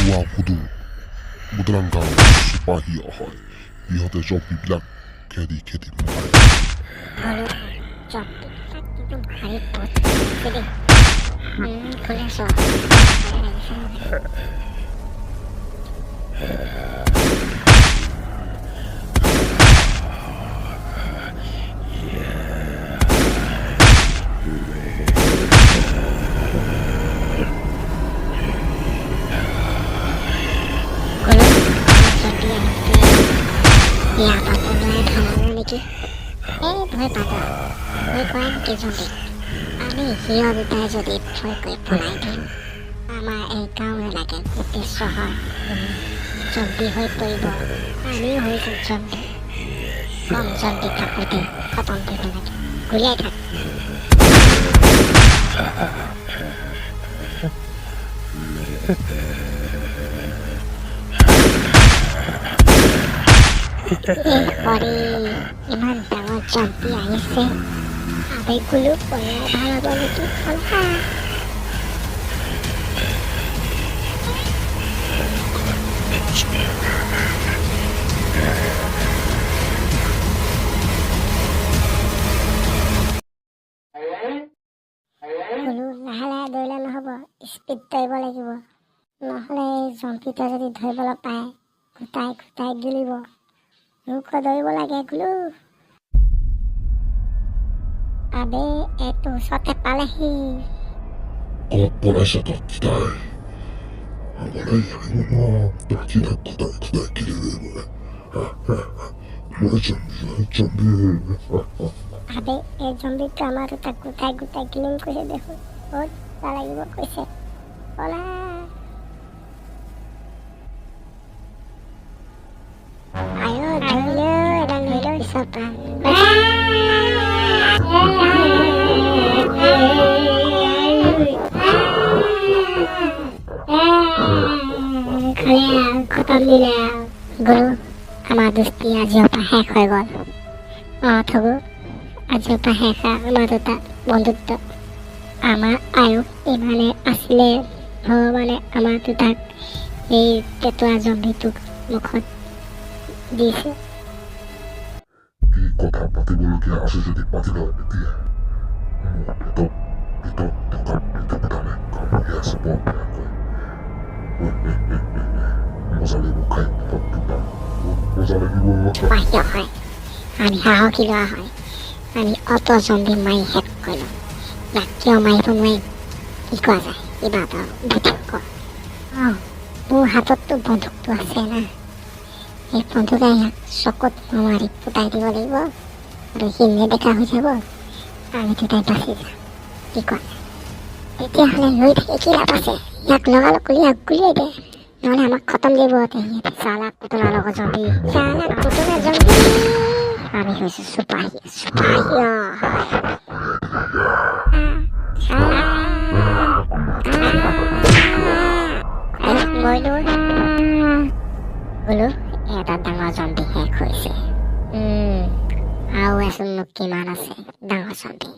লোৱা সুদূৰ মুদ্ৰাংগাৰ চিপাহীও হয়। ইহঁতে জম্পিবিলাক খেদি খেদি মাৰে। আমি সিও দুটাই যদি ভয় কৰি পলাই দিম, আমাৰ এই গাঁও এলেকে গোটেই চহৰ জম্পি হৈ পৰিব। আমিও হৈছো জম্পি। কম জম্পি থাকোঁতে খতম কৰিব লাগে। গুলিয়াই থাক। ইমান ডাঙৰ জম্পি আহিছে, আবেগুলো পলাই ভাল হ'ব নেকি? লাহে লাহে দৌৰিলে নহ'ব, স্পীড দৌৰিব লাগিব। নহ'লে এই জম্পিটো যদি ধৰিবলৈ পায় ঘূটাই ঘূটাই গিলিব। ৰুখ দৌৰিব লাগে গুলো। আবে এইটো ওচৰতে পালেহি। ক'ত পলাইছে তই? আবে এই জম্বিটো আমাৰ দুটা গোটাই গোটাই গিলিম কৈছে দেখোন। বহুত মজা লাগিব কৈছে। পলা আয়ো ধৰিলো, এটা ধৰিলো পিছত খতম দিলে গুৰু। আমাৰ দোস্তি আজিৰ পৰা শেষ হৈ গ'ল। থগু আজিৰ পৰা শেষ আমাৰ দুটা বন্ধুত্ব। আমাৰ আয়ুস ইমানে আছিলে, ভগৱানে আমাৰ দুটাক এই পেটুৱা জম্বিটোক মুখত দিছে। কি কথা পাতিবলগীয়া আছে যদি পাতি লয় এতিয়া। মজা লাগিব খাই মজা লাগিব। হয় আমি সাহসী লোৱা হয়। আমি অত জম্বি মাৰি শেষ কৰিলোঁ। ইয়াক কিয় মাৰিব নোৱাৰিম? কি কোৱা যায়? কিবা এটা বুদ্ধি কৰ। মোৰ হাতততো বন্দুকটো আছে না। এই বন্ধুকে ইয়াক চকুত মাৰি ফুটাই দিব লাগিব আৰু সি নেদেখা হৈ যাব। আমি দুটাই বাচি যাম। কি কোৱা যায়? তেতিয়াহ'লে ৰৈ থাকি কি লাভ আছে? ইয়াক লগালগ গুলিয়াই দে, নহ'লে আমাক খতম দিব। চালা পুতলা লগত জম্বি, চালা পুতলা জম্বি। আমি হৈছো চিপাহী। বোলো এটা ডাঙৰ জম্বি শেষ হৈছে। আৰু এচোন কিমান আছে ডাঙৰ জম্বি।